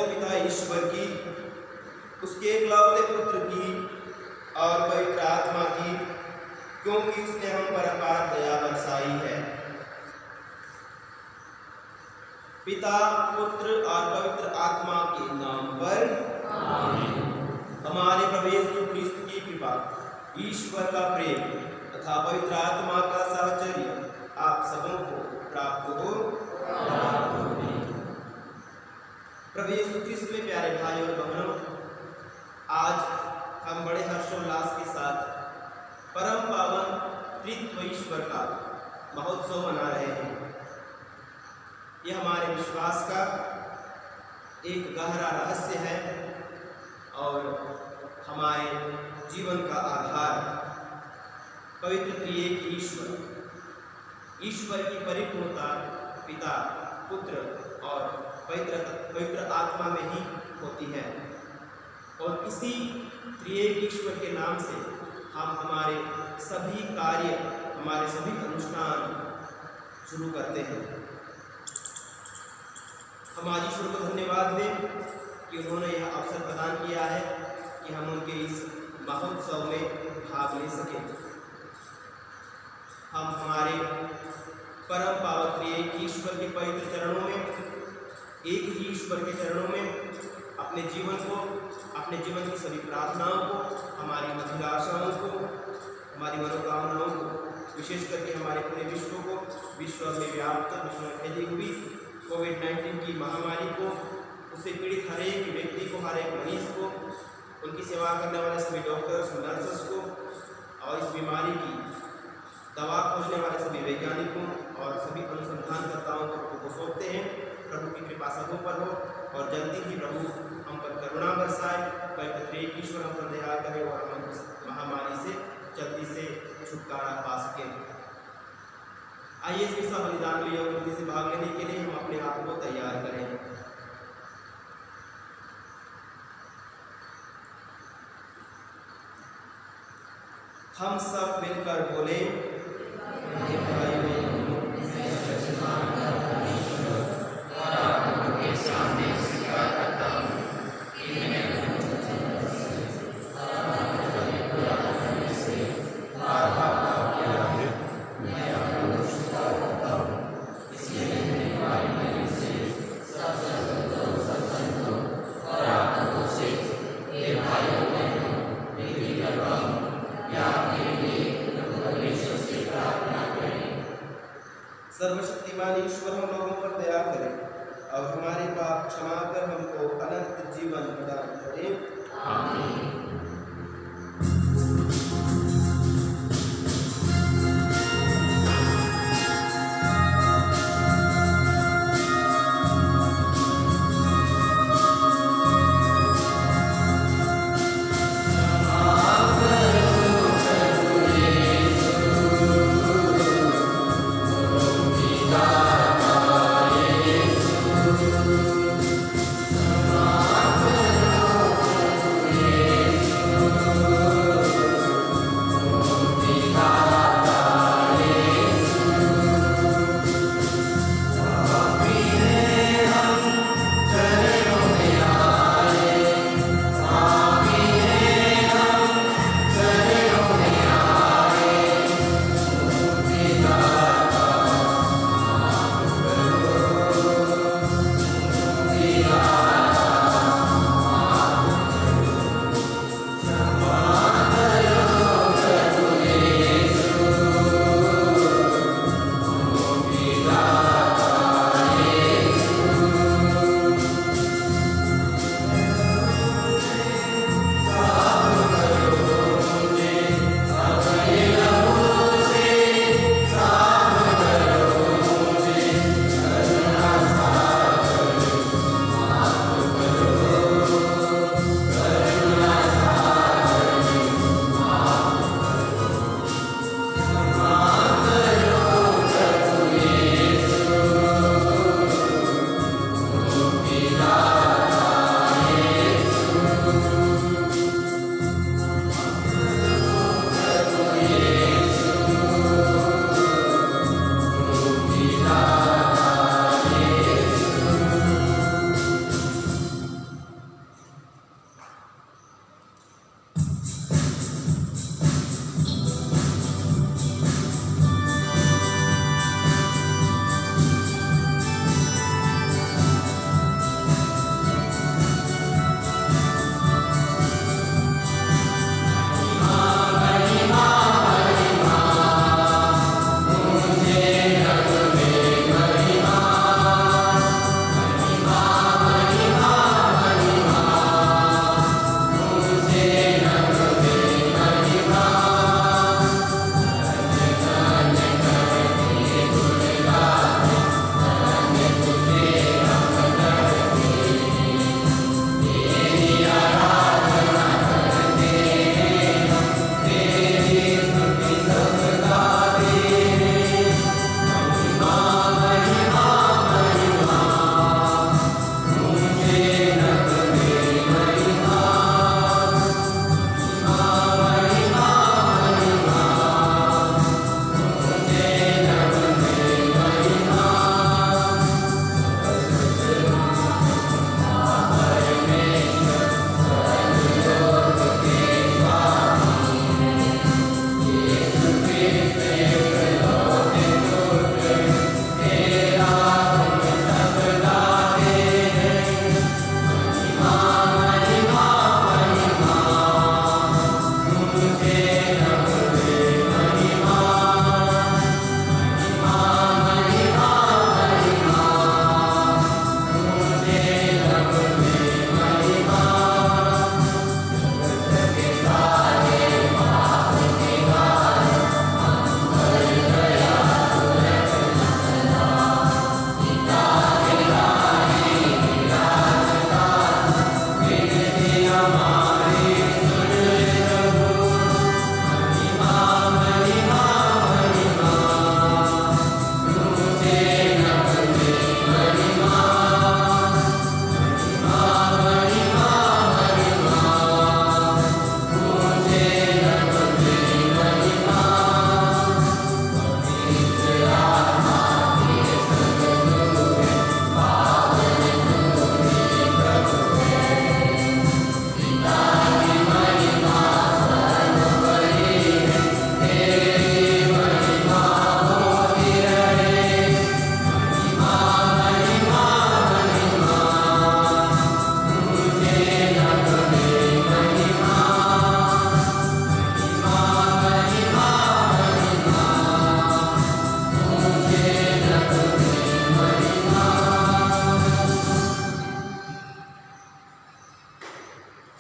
पिता ईश्वर की, उसके एकलौते पुत्र की और पवित्र आत्मा की, क्योंकि उसने हम पर अपार दया बरसाई है। पिता, पुत्र और पवित्र आत्मा के नाम पर आमीन। हमारे प्रभु यीशु ख्रीस्त की कृपा, ईश्वर का प्रेम तथा पवित्र आत्मा का साहचर्य आप सबों को प्राप्त हो। प्रभु यीशु ख्रीस्त में प्यारे भाई और बहनों, आज हम बड़े हर्षोल्लास के साथ परम पावन त्रित्व ईश्वर का महोत्सव मना रहे हैं। यह हमारे विश्वास का एक गहरा रहस्य है और हमारे जीवन का आधार पवित्र त्रिएक ईश्वर की परिपूर्णता पिता, पुत्र और पवित्र आत्मा में ही होती है। और इसी त्रिएक ईश्वर के नाम से हम हमारे सभी कार्य, हमारे सभी अनुष्ठान शुरू करते हैं। हम आज ईश्वर को धन्यवाद दें कि उन्होंने यह अवसर प्रदान किया है कि हम उनके इस महोत्सव में भाग ले सकें। हम हमारे परम पावन त्रिएक ईश्वर के पवित्र चरणों में, एक ही ईश्वर के चरणों में अपने जीवन को, अपने जीवन की सभी प्रार्थनाओं को, हमारी मधुर आशाओं को, हमारी मनोकामनाओं को, विशेष करके हमारे पूरे विश्व को, विश्व में व्याप्त, विश्व में फैली हुई कोविड-19 की महामारी को, उससे पीड़ित हर एक व्यक्ति को, हर एक मरीज को, उनकी सेवा करने वाले सभी डॉक्टर्स, नर्सेस को और इस बीमारी की दवा खोजने वाले सभी वैज्ञानिकों और सभी अनुसंधानकर्ताओं को प्रभु को सौंपते हैं। प्रभु की कृपा सबों पर हो और जल्दी ही प्रभु हम पर करुणा बरसाए, पवित्र त्रिएक ईश्वर हम पर दया करे और हम इस महामारी से जल्दी से छुटकारा पा सकें। आइए इस विशा बलिदान में योग से भाग लेने के लिए हम अपने आप को तैयार करें। हम सब मिलकर बोले,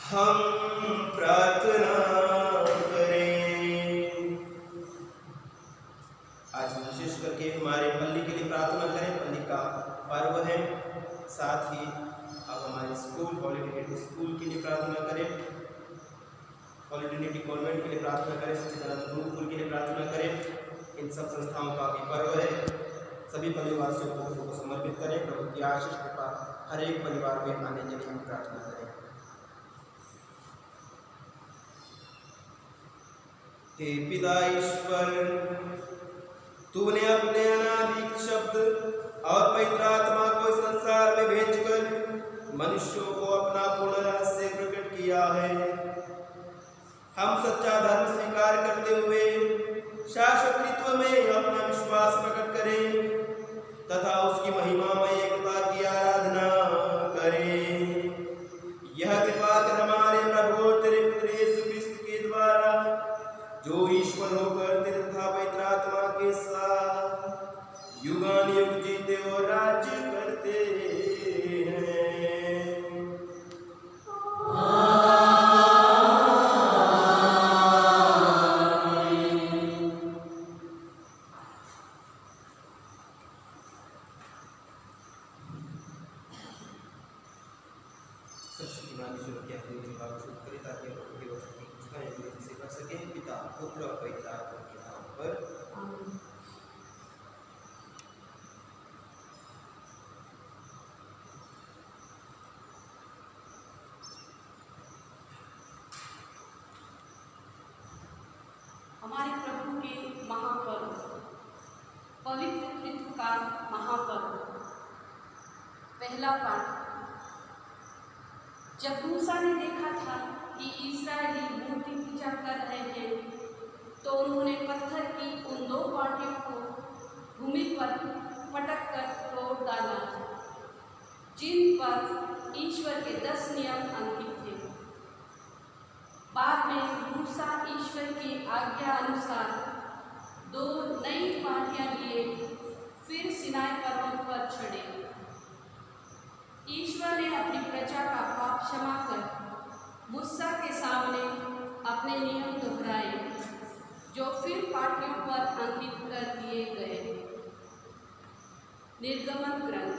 हम प्रार्थना करें। आज विशेष करके हमारे पल्ली के लिए प्रार्थना करें। पल्ली का पर्व है। साथ ही अब हमारे स्कूल हॉली ट्रिनिटी स्कूल के लिए प्रार्थना करें। हॉली ट्रिनिटी कॉन्वेंट के लिए प्रार्थना करें। सच्चिदानंद गुरुकुल के लिए प्रार्थना करें। इन सब संस्थाओं का भी पर्व है। सभी परिवारवासियों को प्रभु को समर्पित करें। प्रभु की आशीष कृपा हर एक परिवार में आने के लिए हम प्रार्थना करें। हे पिता ईश्वर, तूने अपने अनादिक शब्द और पवित्र आत्मा को संसार में भेजकर मनुष्यों को अपना पूर्ण रहस्य प्रकट किया है। हम सच्चा धर्म स्वीकार करते हुए शाश्वतत्व में अपना विश्वास प्रकट करें तथा उसकी महिमामय एकता की आराधना करें। यह कृपा कर हमारे प्रभु और तेरे पुत्र यीशु क्रिस्त के द्वारा, जो ईश्वर होकर तेरे तथा पवित्र आत्मा के साथ युगानुयुग जीते और राज्य करते हैं। पिता पुत्र और पवित्र आत्मा के नाम पर आमीन। हमारे प्रभु के महापर्व, पवित्र त्रित्व का महापर्व। पहला पाठ। जब मूसा ने देखा था कि इस्राएली मूर्ति पूजा कर रहे हैं, तो उन्होंने पत्थर की उन दो पाटियों को भूमि पर पटक कर तोड़ डाला, जिन पर ईश्वर के 10 नियम अंकित थे। बाद में मूसा ईश्वर की आज्ञा अनुसार 2 नई पाटियां लिए फिर सिनाई पर्वत पर चढ़े। ईश्वर ने अपनी प्रजा का पाप क्षमा कर मूसा के सामने अपने नियम दोहराए, जो फिर पाटियों पर अंकित कर दिए गए। निर्गमन ग्रंथ।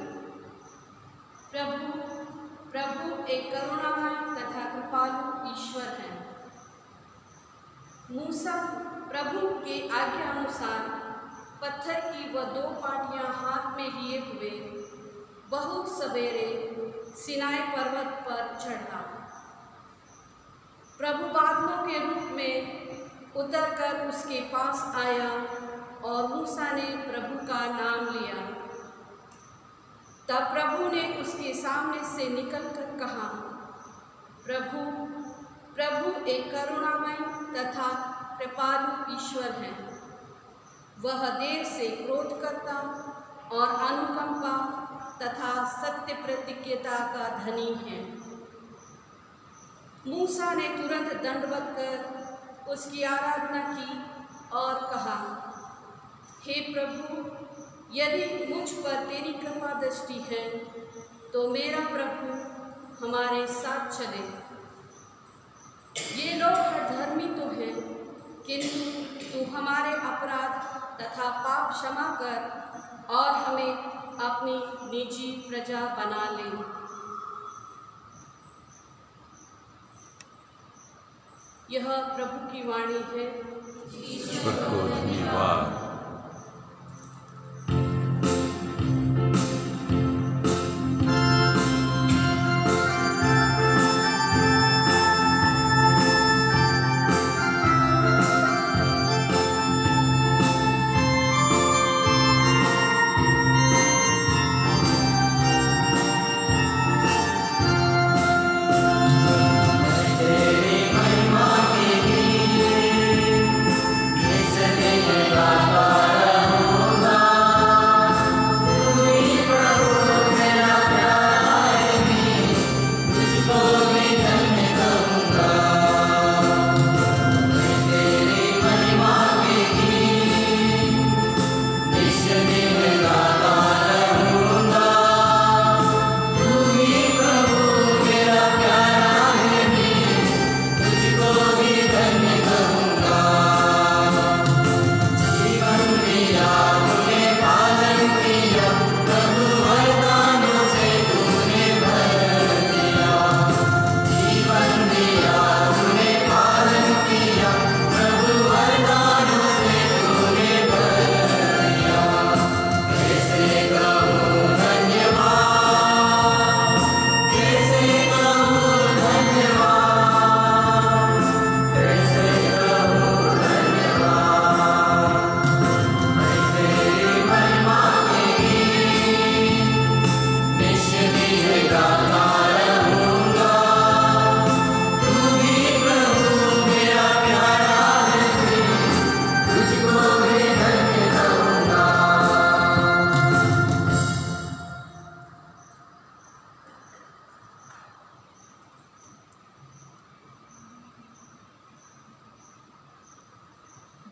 प्रभु एक करुणामय तथा कृपालु ईश्वर है। मूसा प्रभु के आज्ञा अनुसार पत्थर की वह 2 पाटियां हाथ में लिए हुए बहुत सवेरे सिनाई पर्वत पर चढ़ा। प्रभु बादलों के रूप में उतरकर उसके पास आया और मूसा ने प्रभु का नाम लिया। तब प्रभु ने उसके सामने से निकलकर कहा, प्रभु एक करुणामय तथा कृपालु ईश्वर है। वह देर से क्रोध करता और अनुकंपा तथा सत्य प्रतिज्ञता का धनी है। मूसा ने तुरंत दंडवत कर उसकी आराधना की और कहा, हे प्रभु, यदि मुझ पर तेरी कृपा दृष्टि है तो मेरा प्रभु हमारे साथ चले। ये लोग अधर्मी तो हैं, किंतु तू हमारे अपराध तथा पाप क्षमा कर और हमें अपनी निजी प्रजा बना ले। यह प्रभु की वाणी है। ईश्वर को धन्यवाद। Bye.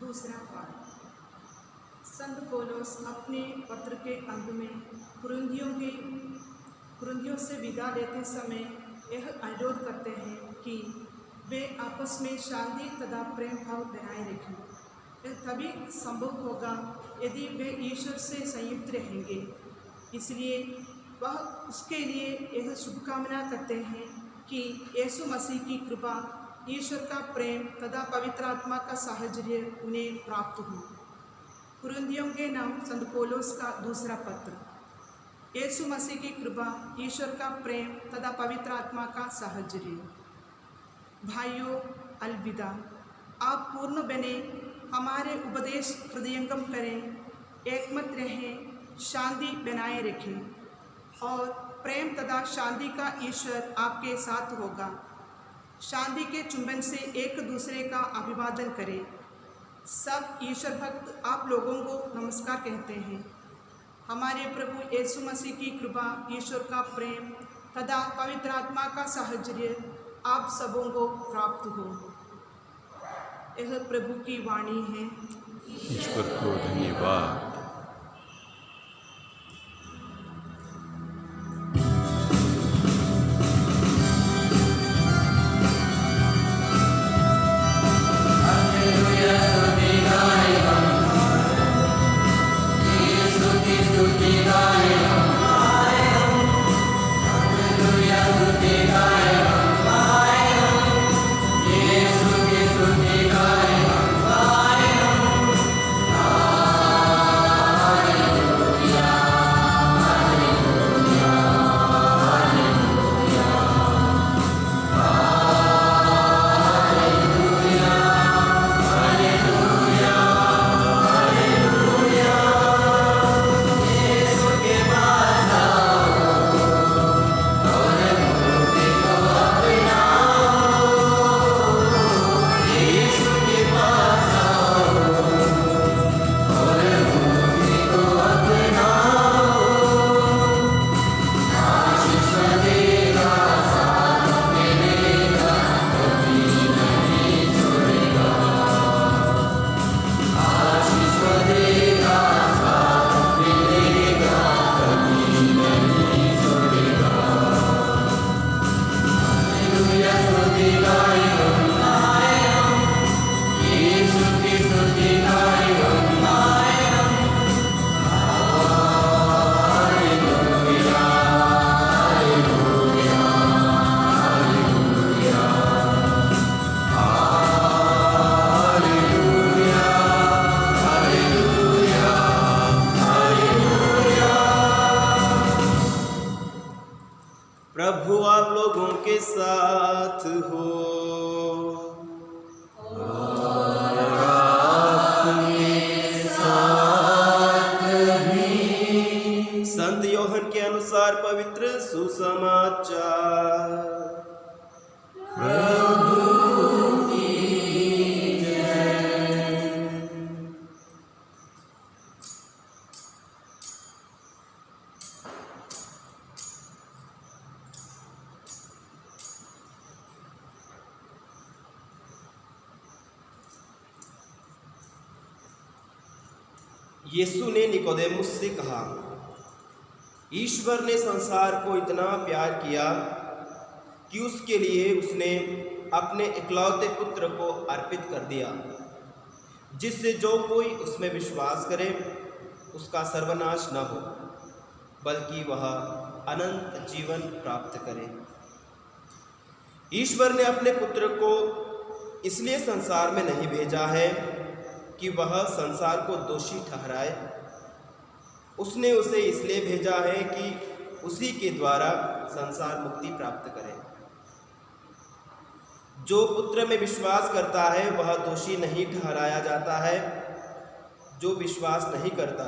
दूसरा पाठ। संत पौलुस अपने पत्र के अंत में कुरिन्थियों से विदा लेते समय यह अनुरोध करते हैं कि वे आपस में शांति तथा प्रेम भाव बनाए रखें। यह तभी संभव होगा यदि वे ईश्वर से संयुक्त रहेंगे। इसलिए वह उसके लिए यह शुभकामना करते हैं कि यीशु मसीह की कृपा, ईश्वर का प्रेम तथा पवित्र आत्मा का साहचर्य उन्हें प्राप्त हो। कुरिन्थियों के नाम संत पौलुस का दूसरा पत्र। यीशु मसीह की कृपा, ईश्वर का प्रेम तथा पवित्र आत्मा का साहचर्य। भाइयों, अलविदा। आप पूर्ण बने, हमारे उपदेश हृदयंगम करें, एकमत रहें, शांति बनाए रखें और प्रेम तथा शांति का ईश्वर आपके साथ होगा। शांति के चुंबन से एक दूसरे का अभिवादन करें। सब ईश्वर भक्त आप लोगों को नमस्कार कहते हैं। हमारे प्रभु यीशु मसीह की कृपा, ईश्वर का प्रेम तथा पवित्र आत्मा का साहचर्य आप सबों को प्राप्त हो। यह प्रभु की वाणी है। ईश्वर को धन्यवाद। प्रभु आप लोगों के साथ हो। संत योहन के अनुसार पवित्र सुसमाचार। यीशु ने निकोदेमुस से कहा, ईश्वर ने संसार को इतना प्यार किया कि उसके लिए उसने अपने इकलौते पुत्र को अर्पित कर दिया, जिससे जो कोई उसमें विश्वास करे उसका सर्वनाश न हो, बल्कि वह अनंत जीवन प्राप्त करे। ईश्वर ने अपने पुत्र को इसलिए संसार में नहीं भेजा है कि वह संसार को दोषी ठहराए। उसने उसे इसलिए भेजा है कि उसी के द्वारा संसार मुक्ति प्राप्त करे। जो पुत्र में विश्वास करता है वह दोषी नहीं ठहराया जाता है, जो विश्वास नहीं करता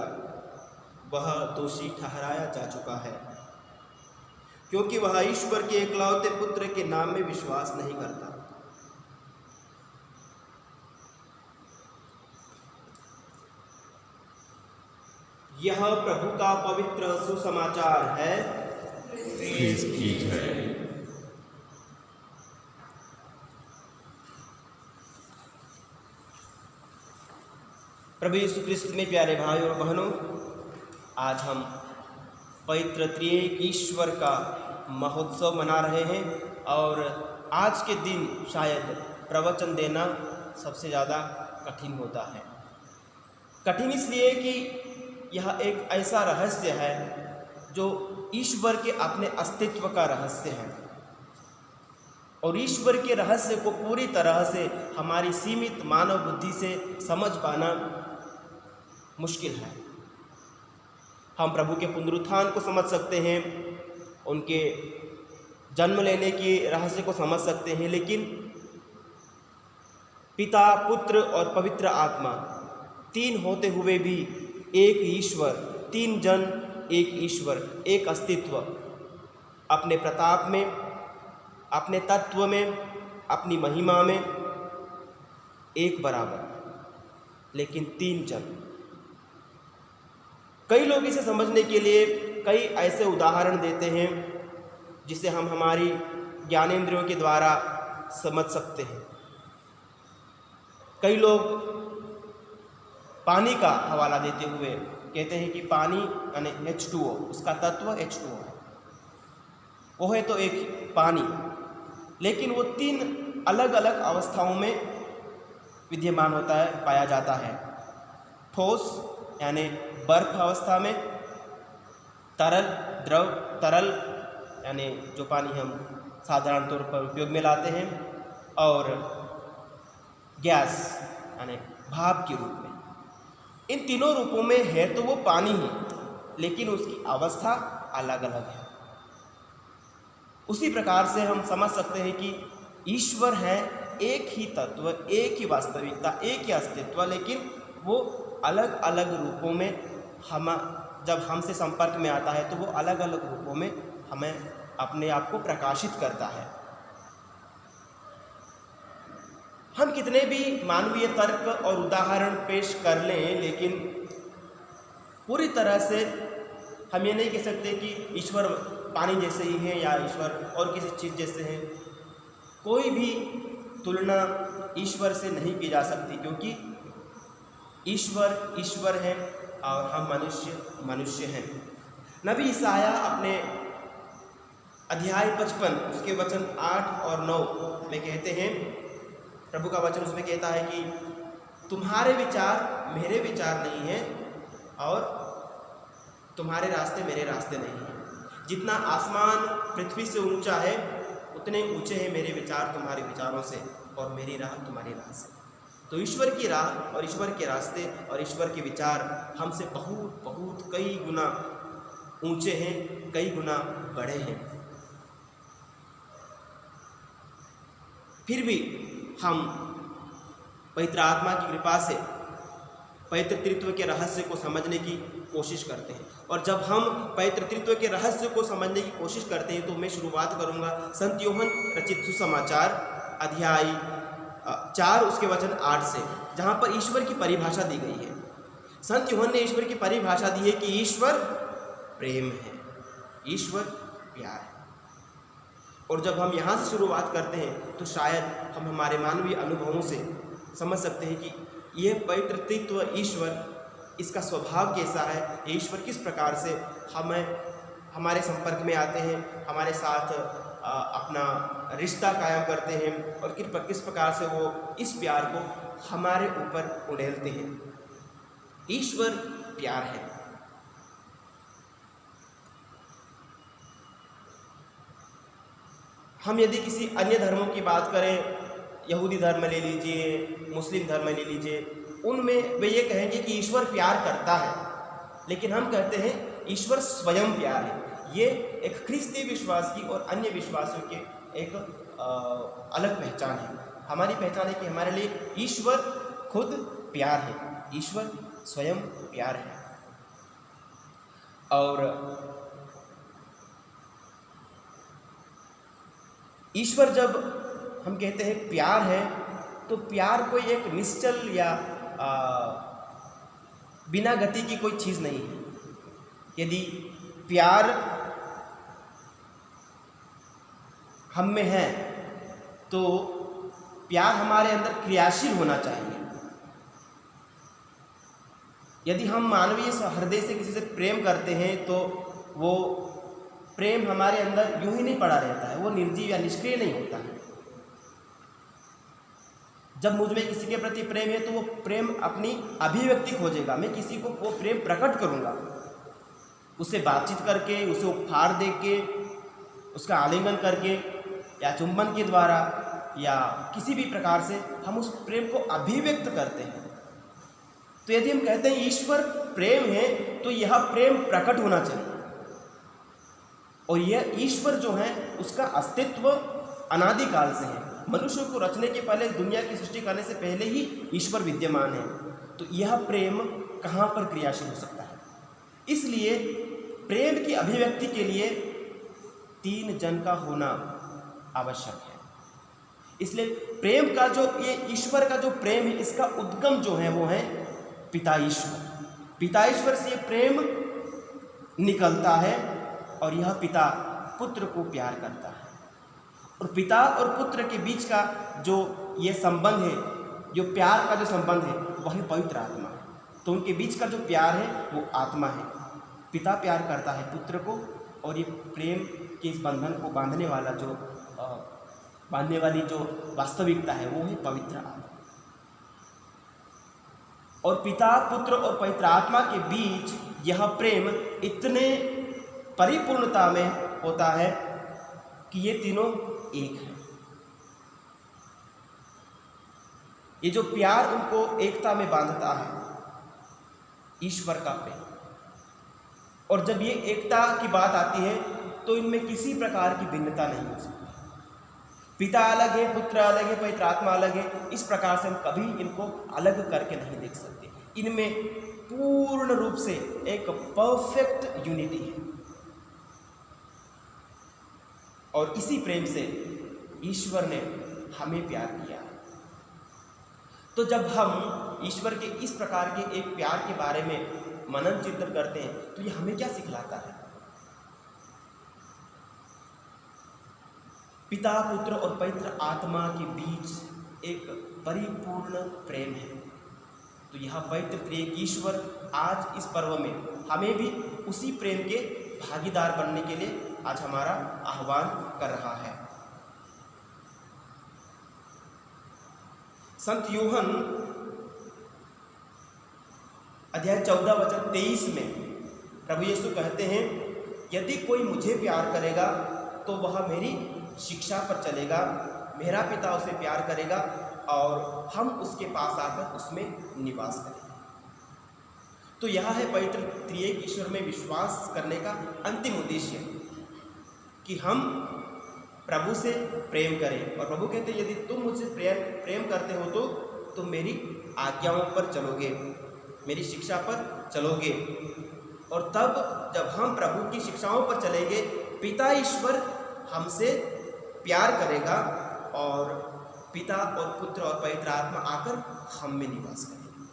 वह दोषी ठहराया जा चुका है, क्योंकि वह ईश्वर के एकलौते पुत्र के नाम में विश्वास नहीं करता। यह प्रभु का पवित्र सुसमाचार है। इसकी जय। प्रभु यीशु क्रिस्त में प्यारे भाइयों और बहनों, आज हम पवित्र त्रिएक ईश्वर का महोत्सव मना रहे हैं और आज के दिन शायद प्रवचन देना सबसे ज़्यादा कठिन होता है। कठिन इसलिए कि यह एक ऐसा रहस्य है जो ईश्वर के अपने अस्तित्व का रहस्य है और ईश्वर के रहस्य को पूरी तरह से हमारी सीमित मानव बुद्धि से समझ पाना मुश्किल है। हम प्रभु के पुनरुत्थान को समझ सकते हैं, उनके जन्म लेने की रहस्य को समझ सकते हैं, लेकिन पिता, पुत्र और पवित्र आत्मा तीन होते हुए भी एक ईश्वर, तीन जन एक ईश्वर, एक अस्तित्व, अपने प्रताप में, अपने तत्व में, अपनी महिमा में एक बराबर, लेकिन तीन जन। कई लोग इसे समझने के लिए कई ऐसे उदाहरण देते हैं जिसे हम हमारी ज्ञानेंद्रियों के द्वारा समझ सकते हैं। कई लोग पानी का हवाला देते हुए कहते हैं कि पानी यानी H2O, उसका तत्व H2O है, वो है तो एक पानी, लेकिन वो तीन अलग अलग अवस्थाओं में विद्यमान होता है, पाया जाता है। ठोस यानी बर्फ अवस्था में, तरल द्रव, तरल यानी जो पानी हम साधारण तौर पर उपयोग में लाते हैं, और गैस यानी भाप के रूप में। इन तीनों रूपों में है तो वो पानी ही, लेकिन उसकी अवस्था अलग अलग है। उसी प्रकार से हम समझ सकते हैं कि ईश्वर है एक ही तत्व, एक ही वास्तविकता, एक ही अस्तित्व, लेकिन वो अलग अलग रूपों में जब हमसे संपर्क में आता है तो वो अलग अलग रूपों में हमें अपने आप को प्रकाशित करता है। हम कितने भी मानवीय तर्क और उदाहरण पेश कर लें, लेकिन पूरी तरह से हम ये नहीं कह सकते कि ईश्वर पानी जैसे ही है या ईश्वर और किसी चीज़ जैसे हैं। कोई भी तुलना ईश्वर से नहीं की जा सकती, क्योंकि ईश्वर ईश्वर है और हम मनुष्य मनुष्य हैं। नबी ईसाया अपने अध्याय 55 उसके वचन 8 और 9 में कहते हैं, प्रभु का वचन उसमें कहता है कि तुम्हारे विचार मेरे विचार नहीं हैं और तुम्हारे रास्ते मेरे रास्ते नहीं हैं। जितना आसमान पृथ्वी से ऊंचा है उतने ऊंचे हैं मेरे विचार तुम्हारे विचारों से और मेरी राह तुम्हारी राह से। तो ईश्वर की राह और ईश्वर के रास्ते और ईश्वर के विचार हमसे बहुत बहुत कई गुना ऊंचे हैं, कई गुना बड़े हैं। फिर भी हम पवित्र आत्मा की कृपा से पवित्र त्रित्व के रहस्य को समझने की कोशिश करते हैं, और जब हम पवित्र त्रित्व के रहस्य को समझने की कोशिश करते हैं तो मैं शुरुआत करूंगा संत यूहन्ना रचित सुसमाचार अध्याय 4 उसके वचन 8 से, जहाँ पर ईश्वर की परिभाषा दी गई है। संत यूहन्ना ने ईश्वर की परिभाषा दी है कि ईश्वर प्रेम है, ईश्वर प्यार है। और जब हम यहाँ से शुरुआत करते हैं तो शायद हम हमारे मानवीय अनुभवों से समझ सकते हैं कि यह पवित्र तत्व ईश्वर, इसका स्वभाव कैसा है, ईश्वर किस प्रकार से हमारे संपर्क में आते हैं, हमारे साथ अपना रिश्ता कायम करते हैं और किस प्रकार से वो इस प्यार को हमारे ऊपर उड़ेलते हैं। ईश्वर प्यार है। हम यदि किसी अन्य धर्मों की बात करें, यहूदी धर्म ले लीजिए, मुस्लिम धर्म ले लीजिए, उनमें वे ये कहेंगे कि ईश्वर प्यार करता है, लेकिन हम कहते हैं ईश्वर स्वयं प्यार है। ये एक ख्रिस्ती विश्वास की और अन्य विश्वासों के एक अलग पहचान है। हमारी पहचान है कि हमारे लिए ईश्वर खुद प्यार है, ईश्वर स्वयं प्यार है। और ईश्वर जब हम कहते हैं प्यार है, तो प्यार कोई एक निश्चल या बिना गति की कोई चीज़ नहीं है। यदि प्यार हम में है तो प्यार हमारे अंदर क्रियाशील होना चाहिए। यदि हम मानवीय हृदय से किसी से प्रेम करते हैं तो वो प्रेम हमारे अंदर यूं ही नहीं पड़ा रहता है, वो निर्जीव या निष्क्रिय नहीं होता है। जब मुझ में किसी के प्रति प्रेम है तो वो प्रेम अपनी अभिव्यक्ति खोजेगा। मैं किसी को वो प्रेम प्रकट करूँगा, उससे बातचीत करके, उसे उपहार दे के, उसका आलिंगन करके या चुंबन के द्वारा या किसी भी प्रकार से हम उस प्रेम को अभिव्यक्त करते हैं। तो यदि हम कहते हैं ईश्वर प्रेम है तो यह प्रेम प्रकट होना चाहिए। और यह ईश्वर जो है उसका अस्तित्व अनादिकाल से है। मनुष्य को रचने के पहले, दुनिया की सृष्टि करने से पहले ही ईश्वर विद्यमान है। तो यह प्रेम कहाँ पर क्रियाशील हो सकता है? इसलिए प्रेम की अभिव्यक्ति के लिए 3 जन का होना आवश्यक है। इसलिए प्रेम का जो ये ईश्वर का जो प्रेम है, इसका उद्गम जो है वो है पिता ईश्वर। पिता ईश्वर से ये प्रेम निकलता है और यह पिता पुत्र को प्यार करता है। और पिता और पुत्र के बीच का जो ये संबंध है, जो प्यार का जो संबंध है, वही पवित्र आत्मा है। तो उनके बीच का जो प्यार है वो आत्मा है। पिता प्यार करता है पुत्र को, और ये प्रेम के इस बंधन को बांधने वाली जो वास्तविकता है वो है पवित्र आत्मा। और पिता, पुत्र और पवित्र आत्मा के बीच यह प्रेम इतने परिपूर्णता में होता है कि ये तीनों एक है। ये जो प्यार उनको एकता में बांधता है, ईश्वर का प्रेम। और जब ये एकता की बात आती है तो इनमें किसी प्रकार की भिन्नता नहीं हो सकती। पिता अलग है, पुत्र अलग है, पवित्र आत्मा अलग है, इस प्रकार से हम कभी इनको अलग करके नहीं देख सकते। इनमें पूर्ण रूप से एक परफेक्ट यूनिटी है। और इसी प्रेम से ईश्वर ने हमें प्यार किया। तो जब हम ईश्वर के इस प्रकार के एक प्यार के बारे में मनन चिंतन करते हैं तो ये हमें क्या सिखलाता है? पिता, पुत्र और पवित्र आत्मा के बीच एक परिपूर्ण प्रेम है। तो यह पवित्र त्रिएक ईश्वर आज इस पर्व में हमें भी उसी प्रेम के भागीदार बनने के लिए आज हमारा आह्वान कर रहा है। संत यूहन अध्याय 14 वचन 23 में प्रभु यीशु कहते हैं, यदि कोई मुझे प्यार करेगा तो वह मेरी शिक्षा पर चलेगा, मेरा पिता उसे प्यार करेगा और हम उसके पास आकर उसमें निवास करेंगे। तो यह है पवित्र त्रिएक ईश्वर में विश्वास करने का अंतिम उद्देश्य, कि हम प्रभु से प्रेम करें। और प्रभु कहते हैं, यदि तुम मुझसे प्रेम करते हो तो तुम मेरी आज्ञाओं पर चलोगे, मेरी शिक्षा पर चलोगे। और तब जब हम प्रभु की शिक्षाओं पर चलेंगे, पिता ईश्वर हमसे प्यार करेगा और पिता और पुत्र और पवित्र आत्मा आकर हम में निवास करेंगे।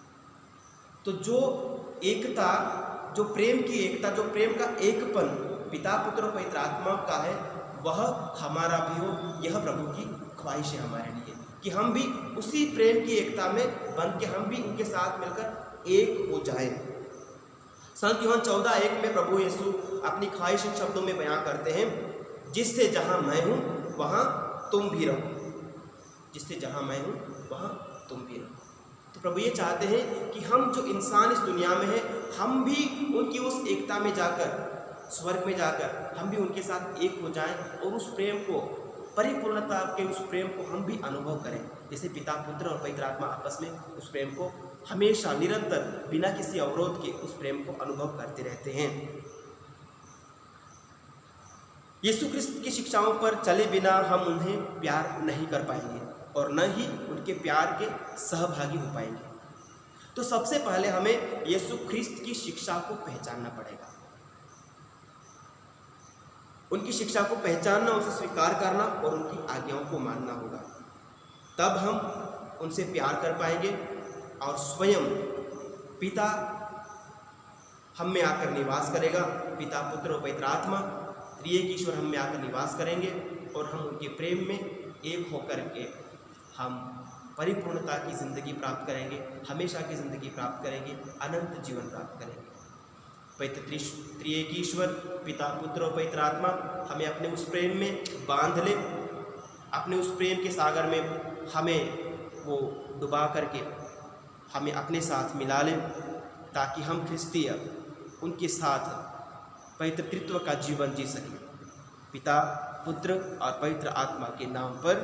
तो जो एकता, जो प्रेम की एकता, जो प्रेम का एकपन पिता, पुत्र और पवित्र आत्मा का है, वह हमारा भी हो। यह प्रभु की ख्वाहिश है हमारे लिए कि हम भी उसी प्रेम की एकता में बन के हम भी उनके साथ मिलकर एक हो जाएं। संत यूहन 14:1 में प्रभु यीशु अपनी ख्वाहिश इन शब्दों में बयां करते हैं, जिससे जहाँ मैं हूँ वहाँ तुम भी रहो, जिससे जहाँ मैं हूँ वहाँ तुम भी रहो। तो प्रभु ये चाहते हैं कि हम जो इंसान इस दुनिया में हैं, हम भी उनकी उस एकता में जाकर, स्वर्ग में जाकर हम भी उनके साथ एक हो जाएं और उस प्रेम को, परिपूर्णता के उस प्रेम को हम भी अनुभव करें। जैसे पिता, पुत्र और पवित्र आत्मा आपस में उस प्रेम को हमेशा निरंतर बिना किसी अवरोध के उस प्रेम को अनुभव करते रहते हैं। यीशु क्रिस्त की शिक्षाओं पर चले बिना हम उन्हें प्यार नहीं कर पाएंगे और न ही उनके प्यार के सहभागी हो पाएंगे। तो सबसे पहले हमें यीशु क्रिस्त की शिक्षा को पहचानना पड़ेगा। उनकी शिक्षा को पहचानना, उसे स्वीकार करना और उनकी आज्ञाओं को मानना होगा। तब हम उनसे प्यार कर पाएंगे और स्वयं पिता हम में आकर निवास करेगा। पिता, पुत्र और पवित्र आत्मा त्रिएक ईश्वर हम में आकर निवास करेंगे और हम उनके प्रेम में एक होकर के हम परिपूर्णता की ज़िंदगी प्राप्त करेंगे, हमेशा की ज़िंदगी प्राप्त करेंगे, अनंत जीवन प्राप्त करेंगे। पवित्र त्रिएक ईश्वर पिता, पुत्र और पवित्र आत्मा हमें अपने उस प्रेम में बांध ले, अपने उस प्रेम के सागर में हमें वो डुबा करके हमें अपने साथ मिला ले, ताकि हम ख्रिस्तीय उनके साथ पवित्र त्रित्व का जीवन जी सकें। पिता, पुत्र और पवित्र आत्मा के नाम पर।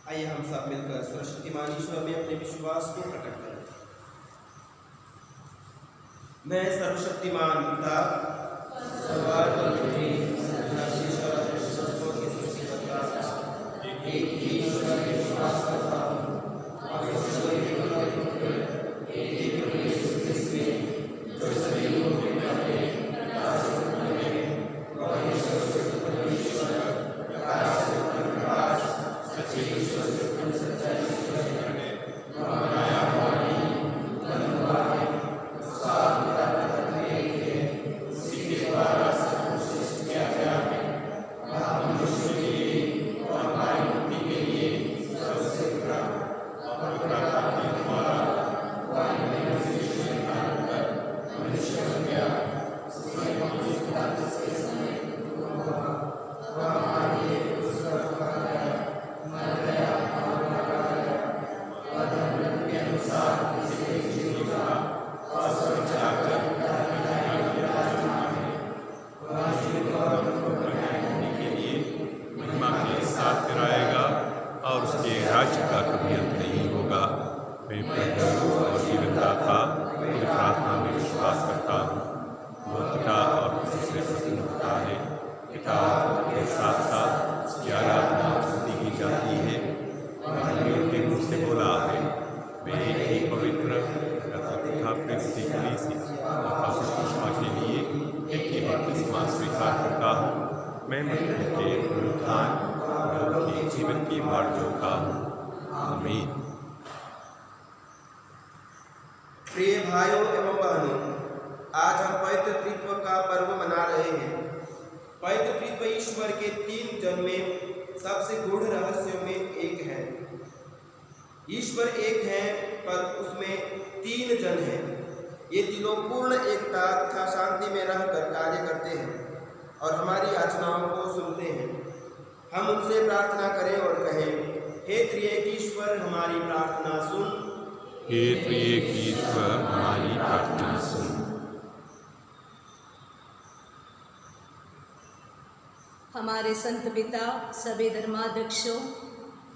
आइए हम सब मिलकर सर्वशक्तिमान ईश्वर में अपने विश्वास को प्रकट करें। मैं सर्वशक्तिमान पिता, स्वर्ग और पृथ्वी, एक ही ईश्वर में विश्वास करता हूँ, और ईश्वर के एकमात्र पुत्र, एक प्रभु यीशु मसीह में, जो सभी लोगों के पहले प्रकाश से उत्पन्न है, और ईश्वर से उत्पन्न ईश्वर, प्रकाश से उत्पन्न प्रकाश, सच्चे ईश्वर से उत्पन्न सच्चा ईश्वर है, माया वाणी, बनवा है, साथ पिता एक है, उसी के द्वारा सब कुछ सृष्टि किया गया है, वह मनुष्य के लिए और हमारी मुक्ति के लिए सबसे बड़ा और पवित्रता के द्वारा वाणी में विशेष निकाल कर मनुष्य बन गया। उसने अपनी पिता के समय हुआ, वह हमारे लिए उस पर पकड़ा गया, मर गया और मारा गया, और धर्म के अनुसार इसे जीविका और स्वर्ग जाकर पिता की दाहिनी ओर विराजमान है। वह जीवित और मृतकों को न्याय करने के लिए महिमा के साथ फिराएगा और उसके राज्य का कभी अंत नहीं होगा। मैं प्रभु और जीवनदाता पवित्र आत्मा में विश्वास करता हूँ। वो पिता और पुत्र से प्रसन्न होता है। पिता के साथ साथ उसकी आराधना और स्तुति की जाती है। उन्होंने उनके मुँह से बोला है, मैं एक पवित्र तथा प्रेरित कलीसिया और प्रतिष्ठा के लिए एक ही बपतिस्मा स्वीकार करता हूँ। मैं मृत्यु के पुनरुत्थान और के जीवन की बाढ़ों का हूँ। आमीन। प्रिय भाइयों एवं बहनों, आज हम पवित्र त्रित्व का पर्व मना रहे हैं। पवित्र त्रित्व ईश्वर के तीन जन में सबसे गूढ़ रहस्यों में एक है। ईश्वर एक है, पर उसमें तीन जन हैं। ये तीनों पूर्ण एकता तथा शांति में रहकर कार्य करते हैं और हमारी याचनाओं को सुनते हैं। हम उनसे प्रार्थना करें और कहें, हे त्रिएक ईश्वर, हमारी प्रार्थना सुन। हे त्रिएक ईश्वर, हमारी प्रार्थना सुन। हमारे संत पिता, सभी धर्माध्यक्षों,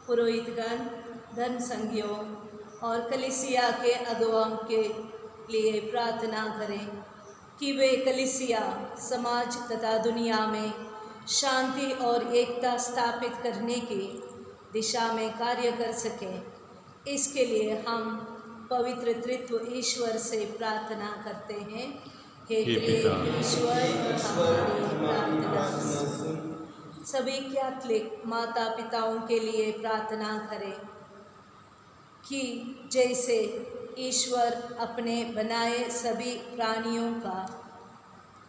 पुरोहितगण, धर्म संघियों और कलीसिया के अगुवाओं के लिए प्रार्थना करें कि वे कलीसिया, समाज तथा दुनिया में शांति और एकता स्थापित करने की दिशा में कार्य कर सकें। इसके लिए हम पवित्र त्रित्व ईश्वर से प्रार्थना करते हैं। हे त्रिएक ईश्वर, हमारी प्रार्थना सुन। सभी कैथलिक माता पिताओं के लिए प्रार्थना करें कि जैसे ईश्वर अपने बनाए सभी प्राणियों का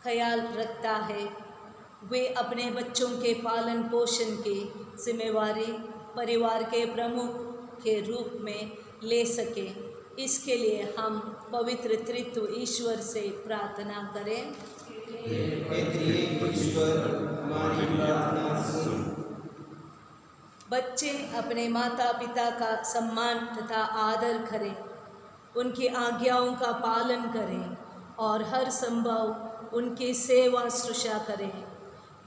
ख्याल रखता है, वे अपने बच्चों के पालन पोषण की जिम्मेवारी परिवार के प्रमुख के रूप में ले सकें। इसके लिए हम पवित्र त्रित्व ईश्वर से प्रार्थना करें। बच्चे अपने माता पिता का सम्मान तथा आदर करें, उनकी आज्ञाओं का पालन करें और हर संभव उनकी सेवा शुश्रूषा करें,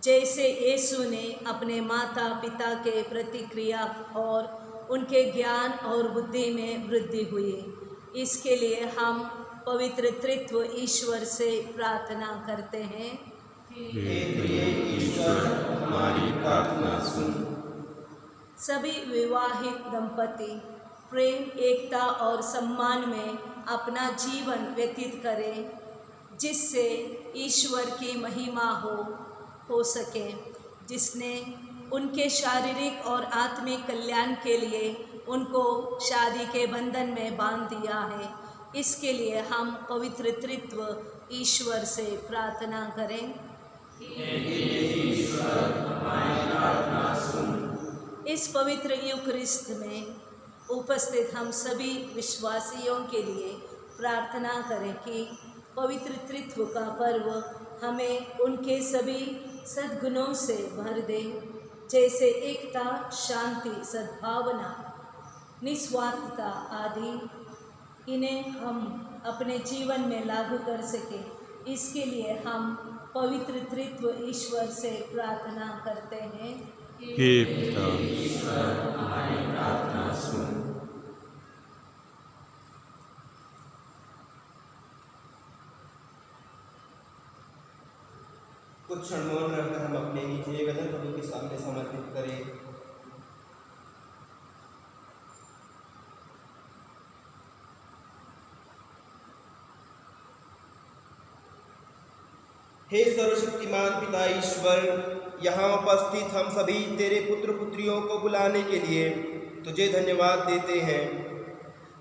जैसे यीशु ने अपने माता पिता के प्रतिक्रिया और उनके ज्ञान और बुद्धि में वृद्धि हुई। इसके लिए हम पवित्र त्रित्व ईश्वर से प्रार्थना करते हैं। हे त्रिएक ईश्वर, हमारी प्रार्थना सुन। सभी विवाहित दंपति प्रेम, एकता और सम्मान में अपना जीवन व्यतीत करें, जिससे ईश्वर की महिमा हो सके, जिसने उनके शारीरिक और आत्मिक कल्याण के लिए उनको शादी के बंधन में बांध दिया है। इसके लिए हम पवित्र त्रित्व ईश्वर से प्रार्थना करें। इस पवित्र यूकरिस्ट में उपस्थित हम सभी विश्वासियों के लिए प्रार्थना करें कि पवित्र त्रित्व का पर्व हमें उनके सभी सद्गुणों से भर दे, जैसे एकता, शांति, सद्भावना, निस्वार्थता आदि। इन्हें हम अपने जीवन में लागू कर सकें, इसके लिए हम पवित्र त्रित्व ईश्वर से प्रार्थना करते हैं। हे पिता, हमारी प्रार्थना सुन। कुछ क्षण मौन रहकर हम अपने निजी निवेदन प्रभु के सामने समर्पित करें। हे सर्वशक्तिमान पिता ईश्वर, यहाँ उपस्थित हम सभी तेरे पुत्र पुत्रियों को बुलाने के लिए तुझे धन्यवाद देते हैं।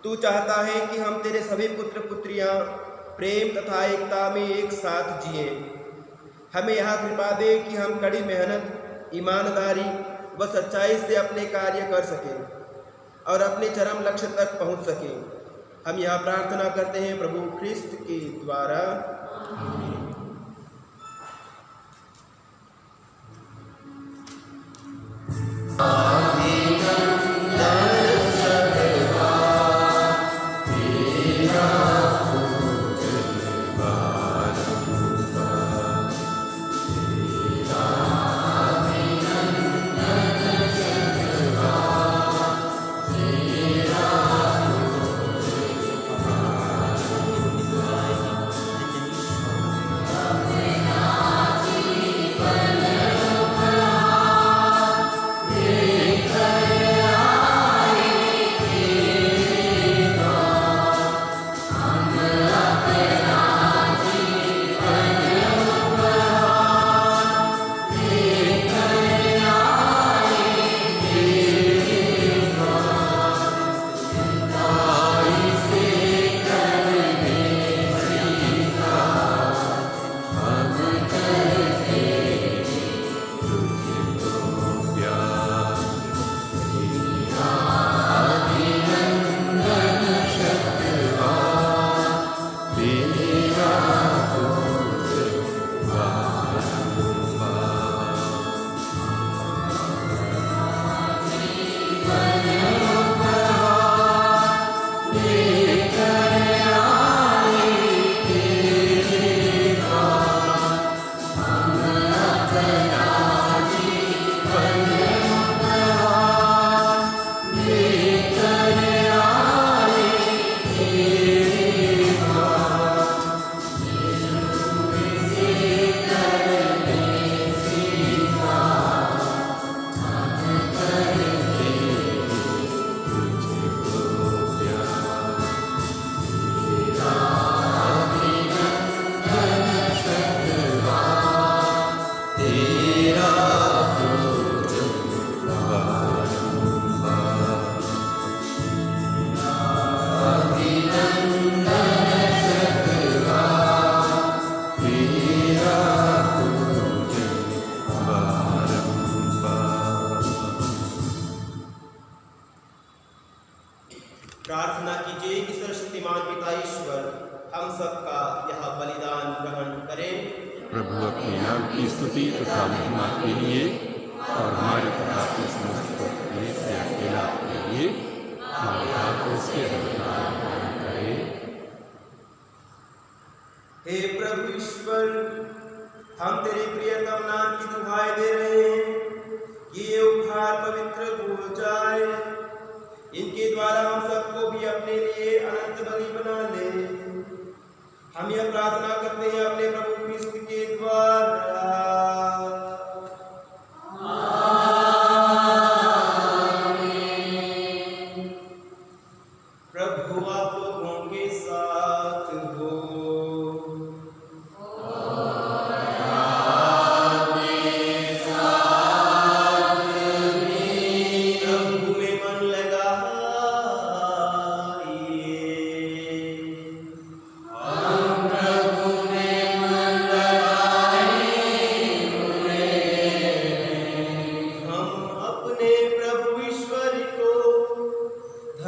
तू चाहता है कि हम तेरे सभी पुत्र पुत्रियाँ प्रेम तथा एकता में एक साथ जिए। हमें यहाँ कृपा दे कि हम कड़ी मेहनत, ईमानदारी व सच्चाई से अपने कार्य कर सकें और अपने चरम लक्ष्य तक पहुँच सकें। हम यहाँ प्रार्थना करते हैं प्रभु ख्रिस्त के द्वारा। प्रार्थना कीजिए कि सर्वशक्तिमान पिता ईश्वर हम सबका यह बलिदान ग्रहण करें। प्रभु अपने नाम की स्तुति तथा महिमा के लिए और हमारे तथा अपने समस्त अकेला के लिए हमारे हाथों से बलिदान ग्रहण करें। हे प्रभु ईश्वर, हम तेरे प्रियतम नाम की दुहाई दे रहे हैं कि ये उपहार पवित्र हो जाए। इनके द्वारा हम सबको भी अपने लिए अनंत बलि बना ले। हम यह प्रार्थना करते हैं अपने प्रभु ख्रिस्त के द्वारा।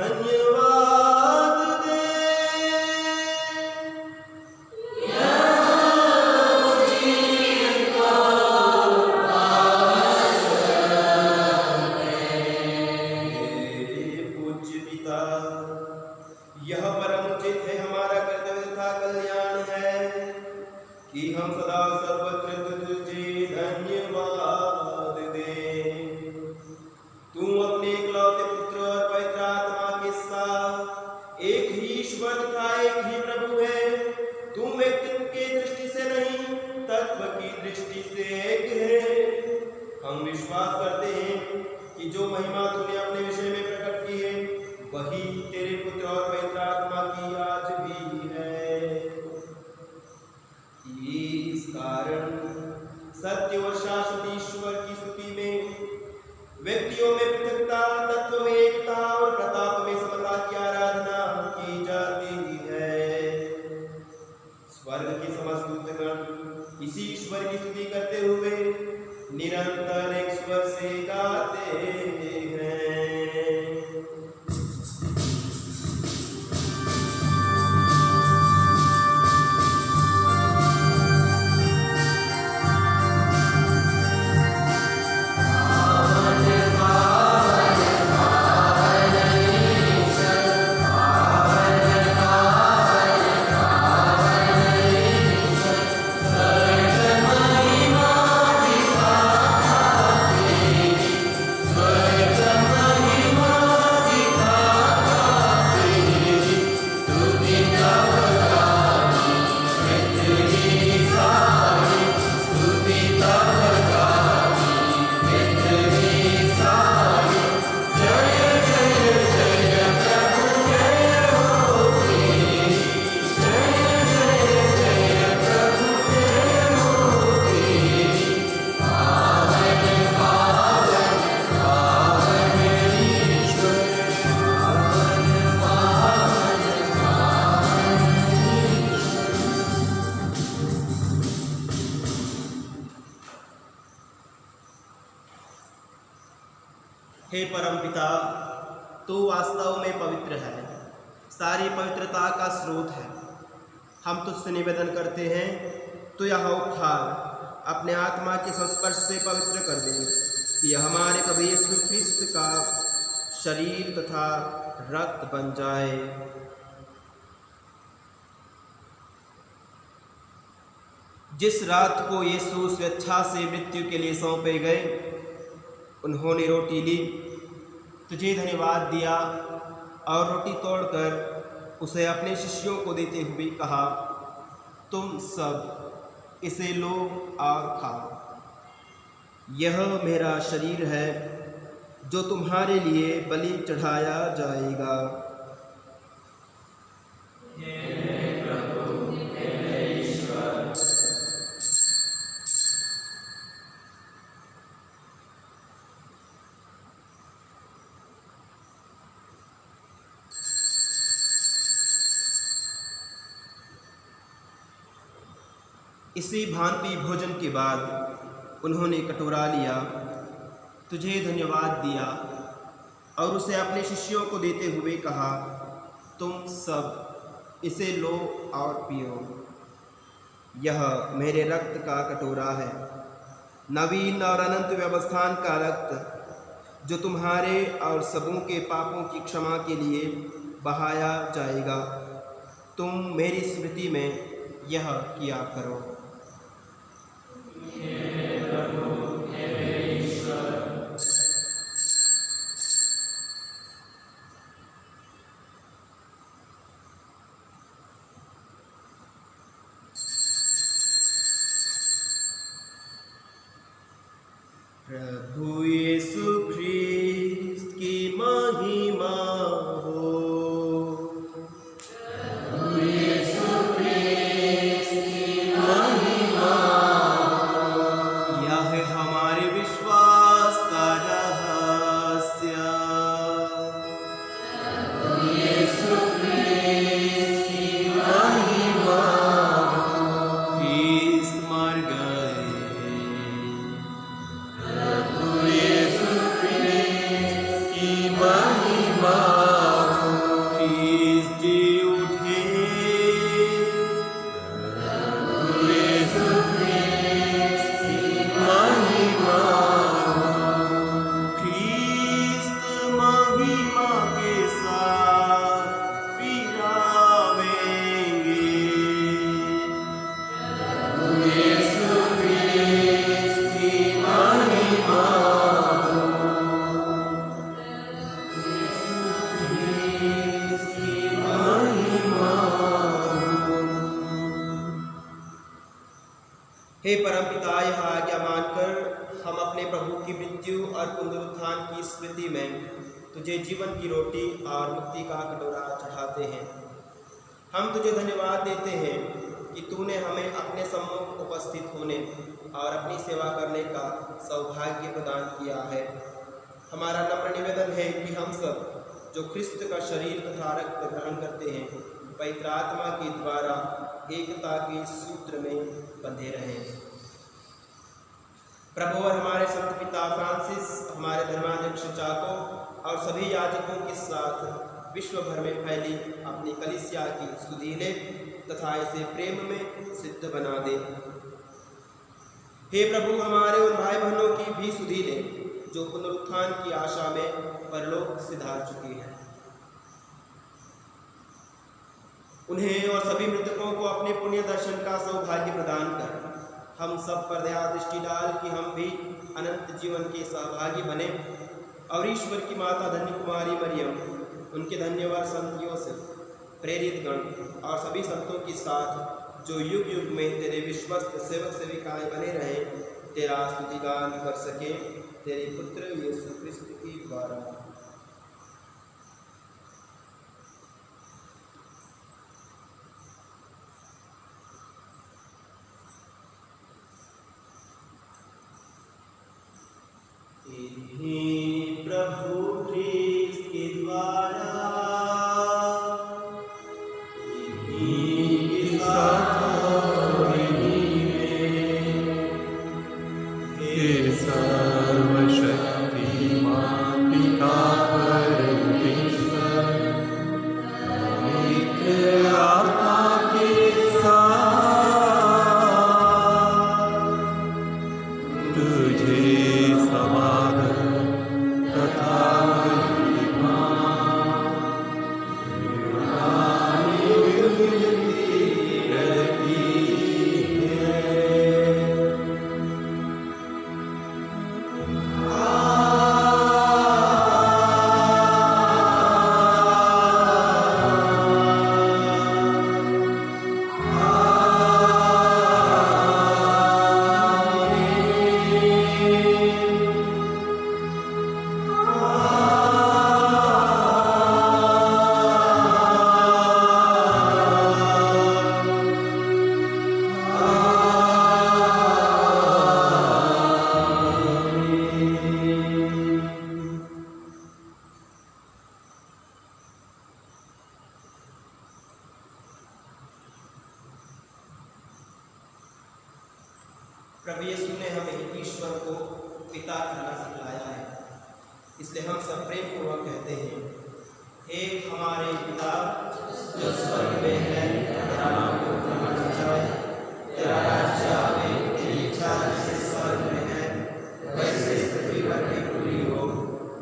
धन्यवाद दे। पूज्य पिता, यह परम उचित है, हमारा कर्तव्य तथा कल्याण है कि हम सदा सर्वत्र तुझे धन्यवाद दें। तू अपने इकलौते पुत्र और पवित्र आत्मा के साथ एक ही ईश्वर तथा एक ही प्रभु है। तू व्यक्तित्व की दृष्टि से नहीं, तत्व की दृष्टि से एक है। हम विश्वास करते हैं कि जो महिमा तूने अपने विषय में प्रकट की है, वही तेरे पुत्र और पवित्र आत्मा की आज भी है। इस कारण सत्य और शाश्वत ईश्वर की स्तुति में व्यक्तियों में पृथकता, तत्व में एकता और प्रताप में समता की आराधना की जाती है। स्वर्ग के समस्त दूतगण इसी ईश्वर की स्तुति करते हुए निरंतर एक स्वर से गाते हैं। हे परमपिता, तू वास्तव में पवित्र है, सारी पवित्रता का स्रोत है। हम तुझसे निवेदन करते हैं, तो यह उखाड़ अपने आत्मा के संस्पर्श से पवित्र कर दे, कि यह हमारे प्रभु यीशु ख्रिस्त का शरीर तथा रक्त बन जाए। जिस रात को यीशु स्वेच्छा से मृत्यु के लिए सौंपे गए, उन्होंने रोटी ली, तुझे धन्यवाद दिया और रोटी तोड़कर उसे अपने शिष्यों को देते हुए कहा, तुम सब इसे लो और खाओ। यह मेरा शरीर है जो तुम्हारे लिए बलि चढ़ाया जाएगा। इसी भांति भोजन के बाद उन्होंने कटोरा लिया, तुझे धन्यवाद दिया और उसे अपने शिष्यों को देते हुए कहा, तुम सब इसे लो और पियो। यह मेरे रक्त का कटोरा है, नवीन और अनंत व्यवस्थान का रक्त, जो तुम्हारे और सबों के पापों की क्षमा के लिए बहाया जाएगा। तुम मेरी स्मृति में यह किया करो। प्रभु यीशु ख्रिस्त की महिमा हो। प्रभु यीशु ख्रिस्त की महिमा हे परमपिता, यह आज्ञा मानकर हम अपने प्रभु की मृत्यु और पुनरुत्थान की स्मृति में तुझे जीवन की रोटी और मुक्ति का कटोरा चढ़ाते हैं। हम तुझे धन्यवाद देते हैं कि तूने हमें अपने सम्मुख उपस्थित होने और अपनी सेवा करने का सौभाग्य प्रदान किया है। हमारा नम्र निवेदन है कि हम सब जो ख्रिस्त का शरीर तथा रक्त ग्रहण करते हैं, पवित्र आत्मा के द्वारा एकता के सूत्र में बंधे रहें। प्रभु और हमारे संत पिता फ्रांसिस, हमारे धर्माध्यक्ष चाको और सभी याजकों के साथ विश्व भर में फैली अपनी कलीसिया की सुधि ले तथा इसे प्रेम में सिद्ध बना दे। हे प्रभु, हमारे उन भाई बहनों की भी सुधि ले जो पुनरुत्थान की आशा में परलोक सिधार चुकी है। उन्हें और सभी मृतकों को अपने पुण्य दर्शन का सौभाग्य प्रदान कर हम सब पर दया दृष्टि डाल कि हम भी अनंत जीवन के सहभागी बने और ईश्वर की माता धन्य कुमारी मरियम, उनके धन्यवाद संत योसेफ, प्रेरित गण और सभी संतों के साथ जो युग युग में तेरे विश्वस्त सेवक सेविकाएं बने रहे, तेरा स्तुतिगान कर सके तेरे पुत्र यीशु क्रिस्त के द्वारा। प्रभु ख्रीस्त के द्वारा सर्वशक्तिमान पिता परमेश्वर पवित्र आत्मा के साथ तुझे समाधान तथा महिमा प्रभु यीशु ने हमें ईश्वर को पिता कहना सिखाया है, इसलिए हम सब प्रेम पूर्वक कहते हैं, हे हमारे पिता जो स्वर्ग में है, तेरा नाम पूर्ण जाए, तेरा राज्य आए, तेरी इच्छा जैसे स्वर्ग में है वैसे पृथ्वी पर भी पूरी हो।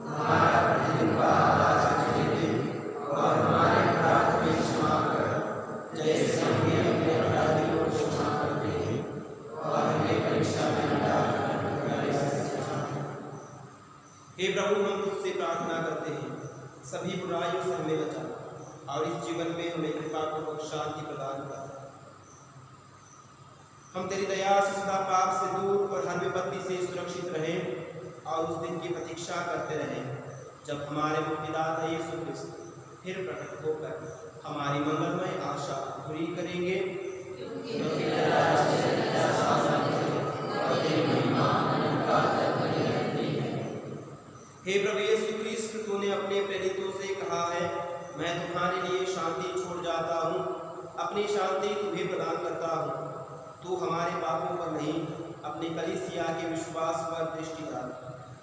हमारा प्रतिदिन का आज मुझे दे और हमारे अपराध भी क्षमा कर जैसे हम भी अपने अपराधियों को क्षमा करते हैं और हमें परीक्षा में न डालना। हे प्रभु, हम तुझसे प्रार्थना करते हैं, सभी बुराइयों से हमें बचा और इस जीवन में हमें कृपा पूर्वक शांति प्रदान कर। हम तेरी दया से सदा पाप से दूर और हर विपत्ति से सुरक्षित रहें और उस दिन की प्रतीक्षा करते रहें जब हमारे मुक्तिदाता यीशु क्रिस्त फिर प्रकट होकर हमारी मंगलमय आशा पूरी करेंगे। हे प्रभु यीशु क्रिस्त, तूने अपने प्रेरितों से कहा है, मैं तुम्हारे लिए शांति छोड़ जाता हूँ, अपनी शांति तुम्हें प्रदान करता हूँ। तू हमारे पापों पर नहीं, अपनी कलीसिया के विश्वास पर दृष्टि डाल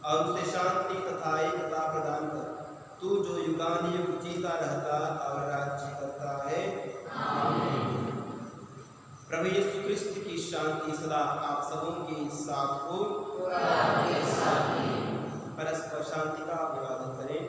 और उसे शांति तथा एकता प्रदान कर। तू जो युगानुयुग जीता रहता और राज्य करता है। आमीन। प्रभु यीशु क्रिस्त की शांति सदा आप सबों के साथ हो। परस्पर शांति का अभिवादन करें।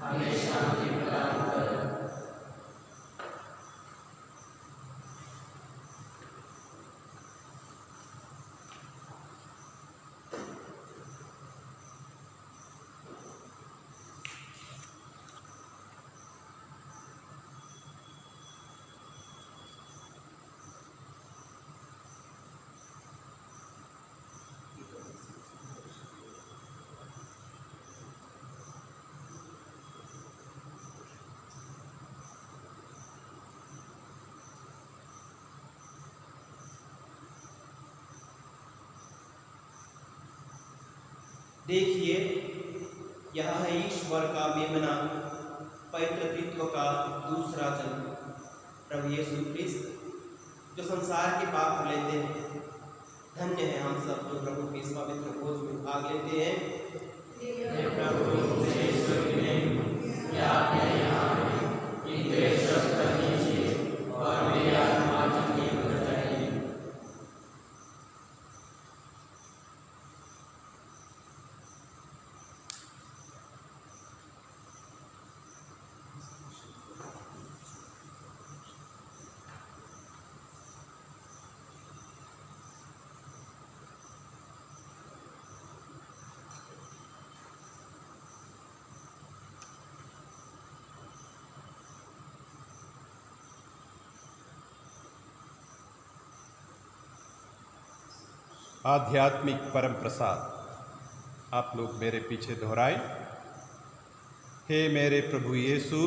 हमें शांति प्रदान कर। देखिए, यह है ईश्वर का मेमना, पवित्र तत्व का दूसरा जन्म, प्रभु यीशु क्रिस्त जो संसार के पाप लेते हैं। धन्य है हम सब जो प्रभु के इस पवित्र भोज में भाग लेते हैं। आध्यात्मिक परम प्रसाद आप लोग मेरे पीछे दोहराएं। हे मेरे प्रभु यीशु,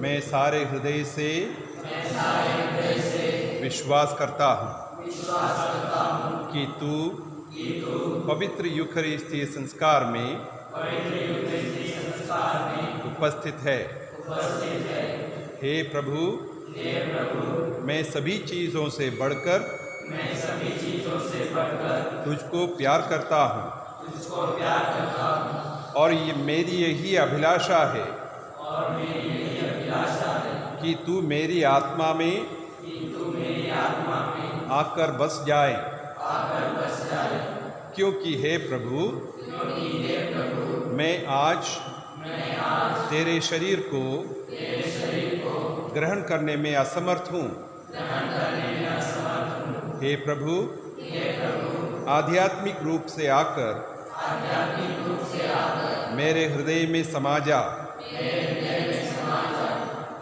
मैं सारे हृदय से विश्वास करता हूँ कि तू पवित्र यूखरिस्तीय संस्कार में उपस्थित है। हे प्रभु, मैं सभी चीज़ों से बढ़कर तुझको प्यार करता हूँ और ये मेरी यही अभिलाषा है कि तू मेरी आत्मा में आकर बस जाए, क्योंकि हे प्रभु, मैं आज तेरे शरीर को ग्रहण करने में असमर्थ हूँ। हे प्रभु, आध्यात्मिक रूप से आकर मेरे हृदय में समा जा।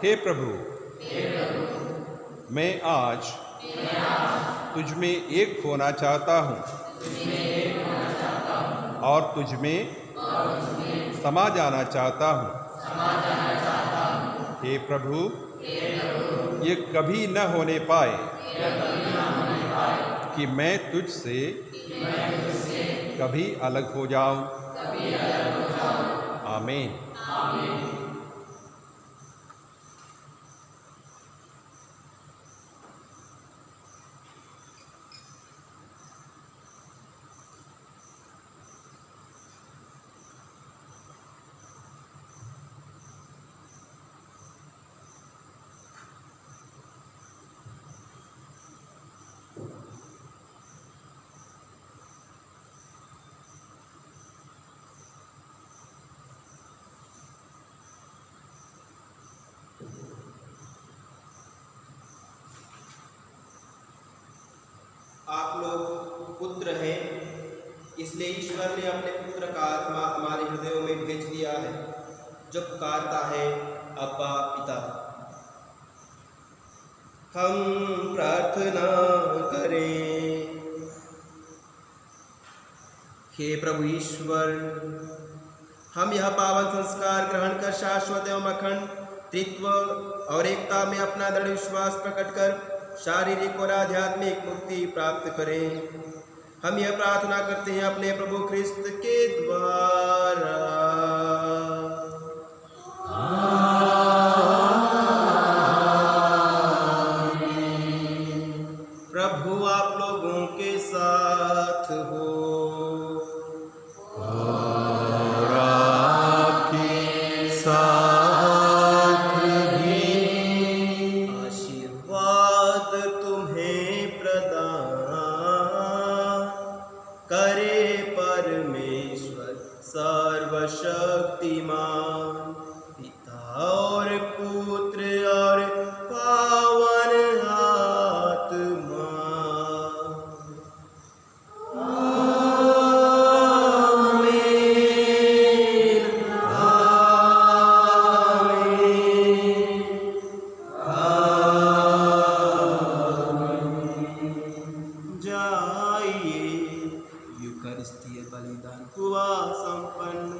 हे प्रभु, मैं आज तुझ में एक होना चाहता हूँ और तुझ में समा जाना चाहता हूँ। हे प्रभु, ये कभी न होने पाए कि मैं तुझसे कभी अलग हो जाऊं। आमीन। आप लोग पुत्र हैं, इसलिए ईश्वर ने अपने पुत्र का आत्मा हमारे हृदयों में भेज दिया है, जो पुकारता है अब्बा पिता। हम प्रार्थना करें। हे प्रभु ईश्वर, हम यह पावन संस्कार ग्रहण कर शाश्वत एवं अखंड तृत्व और एकता में अपना दृढ़ विश्वास प्रकट कर शारीरिक और आध्यात्मिक मुक्ति प्राप्त करें। हम यह प्रार्थना करते हैं अपने प्रभु ख्रिस्त के द्वारा। प्रभु आप लोगों के साथ हो और आपके साथ भी। आशीर्वाद तुम्हें प्रदान करे परमेश्वर सर्वशक्तिमान, पिता और पुत्र और पावन आत्मा। जाइए, यूकरिस्तीय बलिदान हुआ संपन्न।